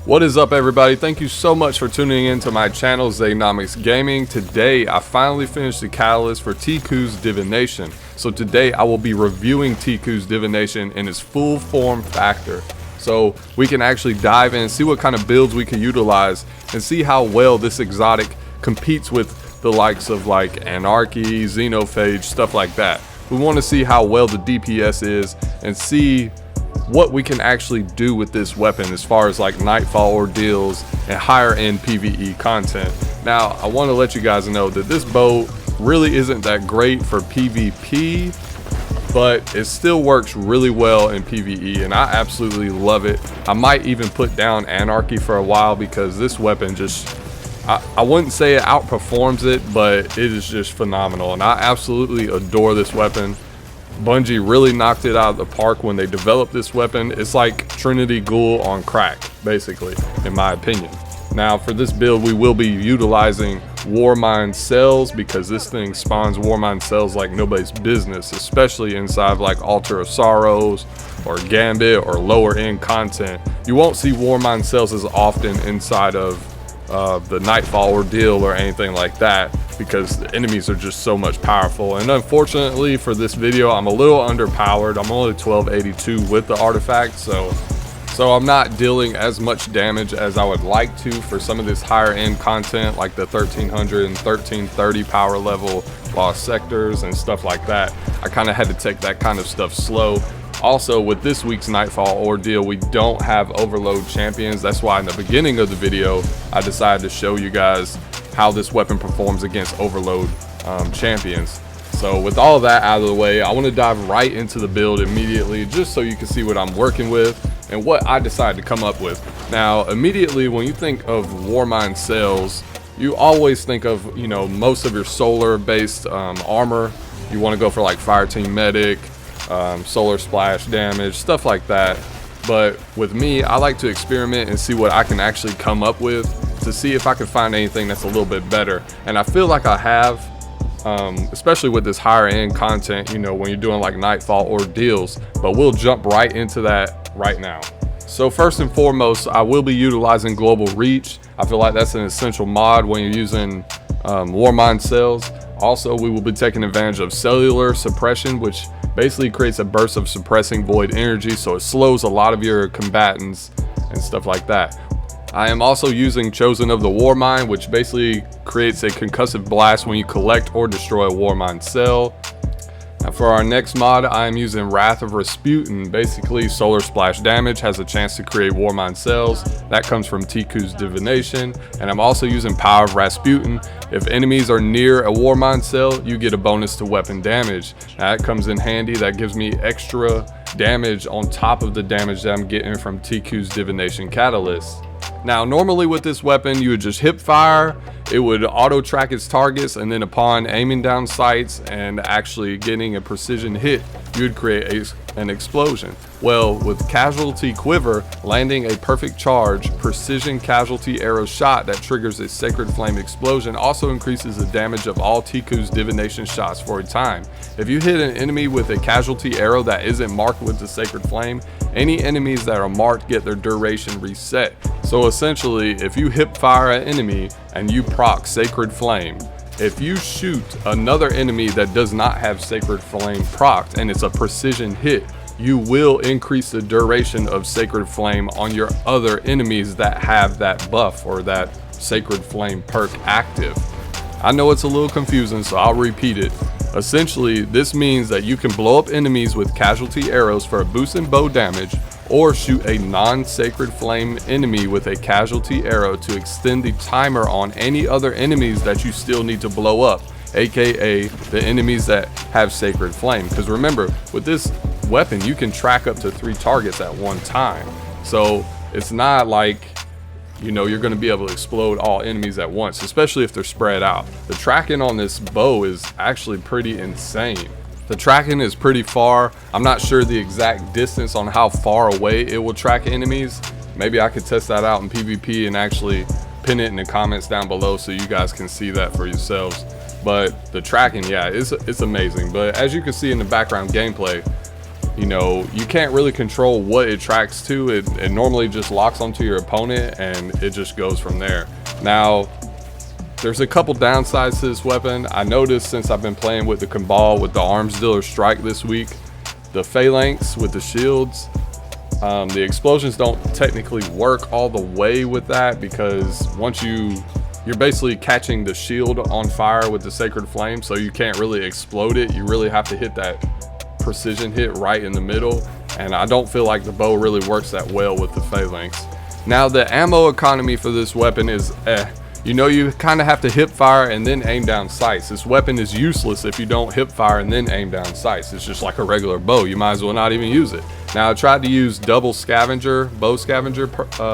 What is up, everybody? Thank you so much for tuning in to my channel, Zaynomics Gaming. Today I finally finished the catalyst for Ticcuu's Divination. So today I will be reviewing Ticcuu's Divination in its full form factor, so we can actually dive in, see what kind of builds we can utilize, and see how well this exotic competes with the likes of like Anarchy, Xenophage, stuff like that. We want to see how well the DPS is and see what we can actually do with this weapon as far as like nightfall ordeals and higher end PvE content. Now I want to let you guys know that this bow really isn't that great for PvP, but it still works really well in PvE and I absolutely love it. I might even put down Anarchy for a while because this weapon just, I wouldn't say it outperforms it, but it is just phenomenal and I absolutely adore this weapon. Bungie really knocked it out of the park when they developed this weapon. It's like Trinity Ghoul on crack, basically, in my opinion. Now, for this build, we will be utilizing Warmind cells because this thing spawns Warmind cells like nobody's business, especially inside of like Altar of Sorrows or Gambit or lower end content. You won't see Warmind cells as often inside of the Nightfall ordeal or anything like that, because the enemies are just so much powerful. And unfortunately for this video, I'm a little underpowered. I'm only 1282 with the artifact, so I'm not dealing as much damage as I would like to for some of this higher end content like the 1300 and 1330 power level lost sectors and stuff like that. I kind of had to take that kind of stuff slow. Also, with this week's Nightfall ordeal, we don't have overload champions. That's why in the beginning of the video I decided to show you guys how this weapon performs against overload champions. So with all that out of the way, I want to dive right into the build immediately, just so you can see what I'm working with and what I decided to come up with. Now, immediately when you think of Warmind cells, you always think of, you know, most of your solar based armor. You want to go for like Fire Team Medic, solar splash damage, stuff like that. But with me, I like to experiment and see what I can actually come up with to see if I can find anything that's a little bit better. And I feel like I have, especially with this higher end content, you know, when you're doing like Nightfall ordeals. But we'll jump right into that right now. So first and foremost, I will be utilizing Global Reach. I feel like that's an essential mod when you're using Warmind cells. Also, we will be taking advantage of cellular suppression, which basically creates a burst of suppressing void energy, so it slows a lot of your combatants and stuff like that. I am also using Chosen of the Warmind, which basically creates a concussive blast when you collect or destroy a Warmind cell. Now for our next mod, I am using Wrath of Rasputin. Basically, solar splash damage has a chance to create Warmind cells. That comes from Ticcuu's Divination. And I'm also using Power of Rasputin. If enemies are near a Warmind cell, you get a bonus to weapon damage. Now, that comes in handy. That gives me extra damage on top of the damage that I'm getting from Ticcuu's Divination Catalyst. Now, normally with this weapon, you would just hip fire, it would auto track its targets, and then upon aiming down sights and actually getting a precision hit, you would create an explosion. Well, with Casualty Quiver, landing a perfect charge, precision casualty arrow shot that triggers a Sacred Flame explosion also increases the damage of all Ticcuu's Divination shots for a time. If you hit an enemy with a casualty arrow that isn't marked with the Sacred Flame, any enemies that are marked get their duration reset. So essentially, if you hip fire an enemy and you proc Sacred Flame, if you shoot another enemy that does not have Sacred Flame procced and it's a precision hit, you will increase the duration of Sacred Flame on your other enemies that have that buff or that Sacred Flame perk active. I know it's a little confusing, so I'll repeat it. Essentially, this means that you can blow up enemies with casualty arrows for a boost in bow damage, or shoot a non-Sacred Flame enemy with a casualty arrow to extend the timer on any other enemies that you still need to blow up, aka the enemies that have Sacred Flame. Because remember, with this weapon, you can track up to 3 targets at one time. So it's not like, you know, you're going to be able to explode all enemies at once, especially if they're spread out. The tracking on this bow is actually pretty insane. The tracking is pretty far. I'm not sure the exact distance on how far away it will track enemies. Maybe I could test that out in PvP and actually pin it in the comments down below so you guys can see that for yourselves. But the tracking, yeah, it's amazing. But as you can see in the background gameplay, you know, you can't really control what it tracks to. It normally just locks onto your opponent and it just goes from there. Now, there's a couple downsides to this weapon. I noticed since I've been playing with the Cabal with the Arms Dealer Strike this week, the Phalanx with the shields, the explosions don't technically work all the way with that, because once you're basically catching the shield on fire with the Sacred Flame, so you can't really explode it. You really have to hit that precision hit right in the middle, and I don't feel like the bow really works that well with the Phalanx. Now, the ammo economy for this weapon is you know, you kind of have to hip fire and then aim down sights. This weapon is useless if you don't hip fire and then aim down sights. It's just like a regular bow. You might as well not even use it. Now, I tried to use double scavenger, bow scavenger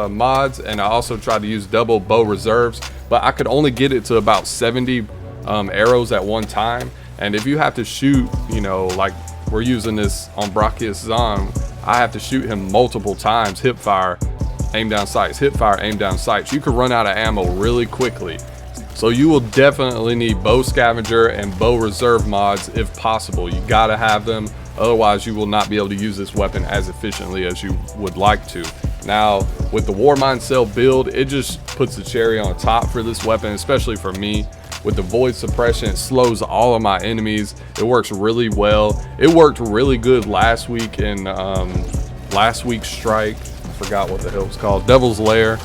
mods, and I also tried to use double bow reserves, but I could only get it to about 70 arrows at one time. And if you have to shoot, you know, like we're using this on Brachius Zahn, I have to shoot him multiple times, hip fire, aim down sights, hip fire, aim down sights. You could run out of ammo really quickly. So you will definitely need bow scavenger and bow reserve mods if possible. You gotta have them, otherwise you will not be able to use this weapon as efficiently as you would like to. Now, with the Warmind cell build, it just puts the cherry on top for this weapon, especially for me. With the void suppression, it slows all of my enemies. It works really well. It worked really good last week in last week's strike. Forgot what the hell it was called, Devil's Lair.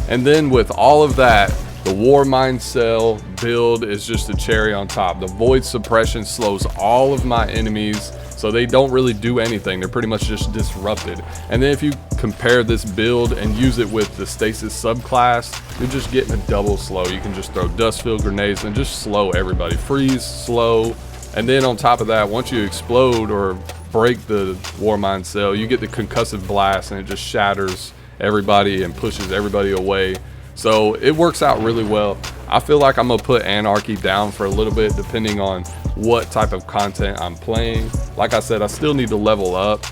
And then with all of that, the Warmind cell build is just a cherry on top. The void suppression slows all of my enemies, so they don't really do anything. They're pretty much just disrupted. And then if you compare this build and use it with the stasis subclass, you're just getting a double slow. You can just throw dust field grenades and just slow everybody, freeze, slow. And then on top of that, once you explode or break the Warmind cell, you get the concussive blast and it just shatters everybody and pushes everybody away. So it works out really well. I feel like I'm gonna put Anarchy down for a little bit depending on what type of content I'm playing. Like I said, I still need to level up.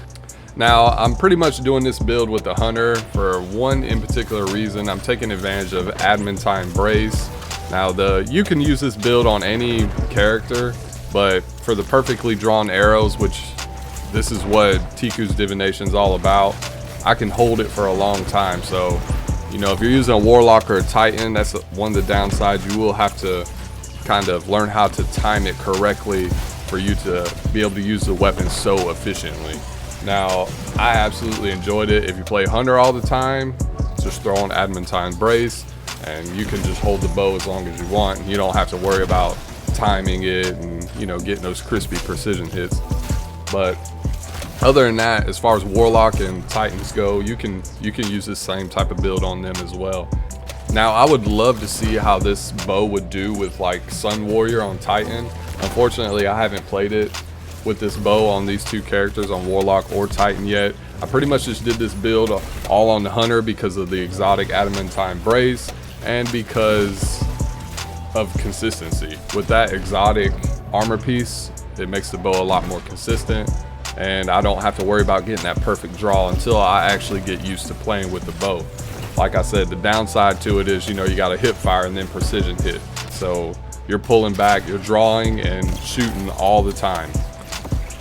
Now, I'm pretty much doing this build with the Hunter for one in particular reason. I'm taking advantage of Adamantine Brace. Now, you can use this build on any character, but for the perfectly drawn arrows, which this is what Ticcu's Divination is all about, I can hold it for a long time. So, you know, if you're using a Warlock or a Titan, that's one of the downsides. You will have to kind of learn how to time it correctly for you to be able to use the weapon so efficiently. Now, I absolutely enjoyed it. If you play Hunter all the time, just throw on Adamantine Brace and you can just hold the bow as long as you want. You don't have to worry about timing it and, you know, getting those crispy precision hits. But other than that, as far as Warlock and Titans go, you can use this same type of build on them as well. Now, I would love to see how this bow would do with like Sun Warrior on Titan. Unfortunately, I haven't played it with this bow on these two characters, on Warlock or Titan, yet. I pretty much just did this build all on the Hunter because of the exotic Adamantine Brace and because of consistency. With that exotic armor piece, it makes the bow a lot more consistent, and I don't have to worry about getting that perfect draw until I actually get used to playing with the bow. Like I said, the downside to it is, you know, you got to hip fire and then precision hit. So you're pulling back, you're drawing and shooting all the time.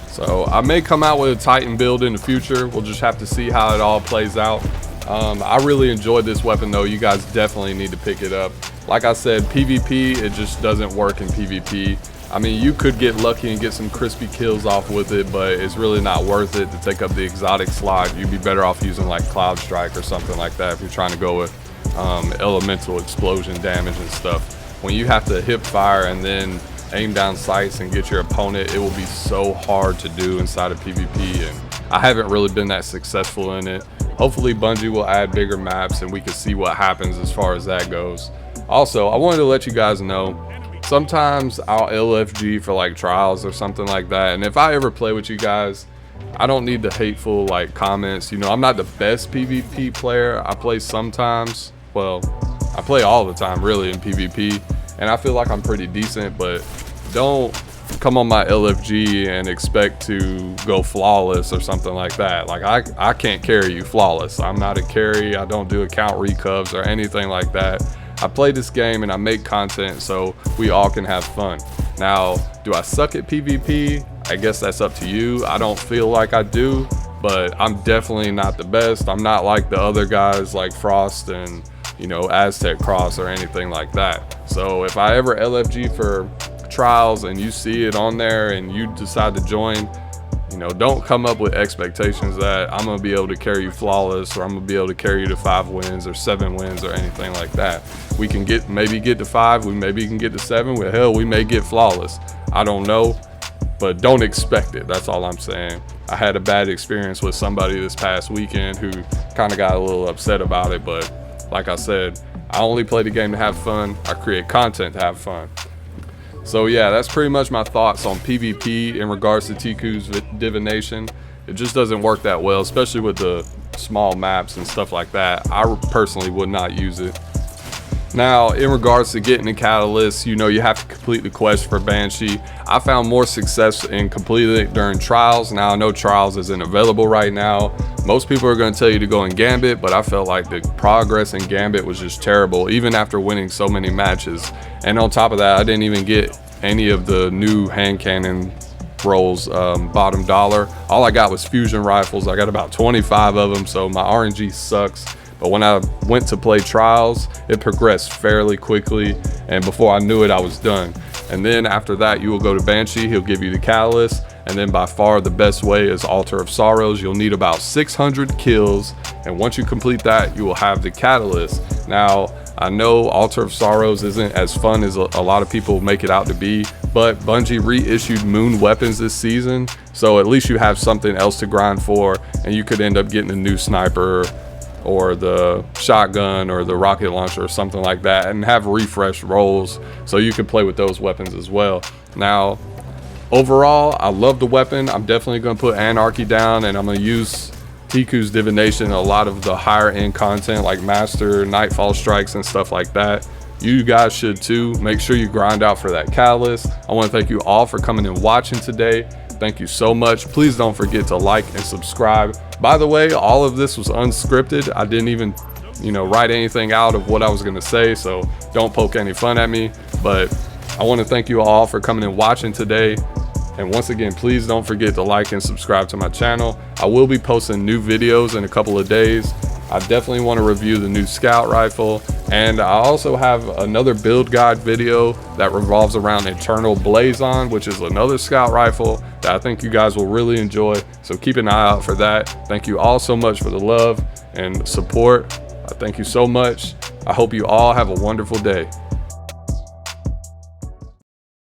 So I may come out with a Titan build in the future. We'll just have to see how it all plays out. I really enjoyed this weapon though. You guys definitely need to pick it up. Like I said, PvP, it just doesn't work in PvP. I mean, you could get lucky and get some crispy kills off with it, but it's really not worth it to take up the exotic slot. You'd be better off using like Cloud Strike or something like that if you're trying to go with elemental explosion damage and stuff. When you have to hip fire and then aim down sights and get your opponent, it will be so hard to do inside of PvP, and I haven't really been that successful in it. Hopefully Bungie will add bigger maps and we can see what happens as far as that goes. Also, I wanted to let you guys know, sometimes I'll LFG for like trials or something like that, and if I ever play with you guys, I don't need the hateful like comments. You know, I'm not the best PvP player. I play sometimes, well, I play all the time really in PvP, and I feel like I'm pretty decent, but don't come on my LFG and expect to go flawless or something like that. Like I can't carry you flawless. I'm not a carry. I don't do account recovs or anything like that. I play this game and I make content so we all can have fun. Now, do I suck at PvP? I guess that's up to you. I don't feel like I do, but I'm definitely not the best. I'm not like the other guys like Frost and, you know, Aztec Cross or anything like that. So if I ever LFG for trials and you see it on there and you decide to join, you know, don't come up with expectations that I'm gonna be able to carry you flawless, or I'm gonna be able to carry you to 5 wins or 7 wins or anything like that. We can maybe get to 5, we maybe can get to 7, well, hell, we may get flawless. I don't know, but don't expect it. That's all I'm saying. I had a bad experience with somebody this past weekend who kind of got a little upset about it, but like I said, I only play the game to have fun. I create content to have fun. So yeah, that's pretty much my thoughts on PvP in regards to Ticcu's Divination. It just doesn't work that well, especially with the small maps and stuff like that. I personally would not use it. Now, in regards to getting the catalyst, you know, you have to complete the quest for Banshee. I found more success in completing it during trials. Now, I know trials isn't available right now. Most people are going to tell you to go in Gambit, but I felt like the progress in Gambit was just terrible, even after winning so many matches. And on top of that, I didn't even get any of the new hand cannon rolls bottom dollar. All I got was fusion rifles. I got about 25 of them, so my RNG sucks. But when I went to play trials, it progressed fairly quickly, and before I knew it, I was done. And then after that, you will go to Banshee. He'll give you the catalyst, and then by far the best way is Altar of Sorrows. You'll need about 600 kills, and once you complete that, you will have the catalyst. Now, I know Altar of Sorrows isn't as fun as a lot of people make it out to be, but Bungie reissued moon weapons this season, so at least you have something else to grind for, and you could end up getting a new sniper or the shotgun or the rocket launcher or something like that, and have refreshed rolls so you can play with those weapons as well. Now, overall, I love the weapon. I'm definitely going to put Anarchy down, and I'm going to use Ticcu's Divination in a lot of the higher end content like Master, Nightfall Strikes, and stuff like that. You guys should too. Make sure you grind out for that catalyst. I want to thank you all for coming and watching today. Thank you so much. Please don't forget to like and subscribe. By the way, all of this was unscripted. I didn't even, you know, write anything out of what I was going to say, so don't poke any fun at me. But I want to thank you all for coming and watching today. And once again, please don't forget to like and subscribe to my channel. I will be posting new videos in a couple of days. I definitely want to review the new scout rifle, and I also have another build guide video that revolves around Eternal Blazon, which is another scout rifle that I think you guys will really enjoy, so keep an eye out for that. Thank you all so much for the love and support. Thank you so much. I hope you all have a wonderful day.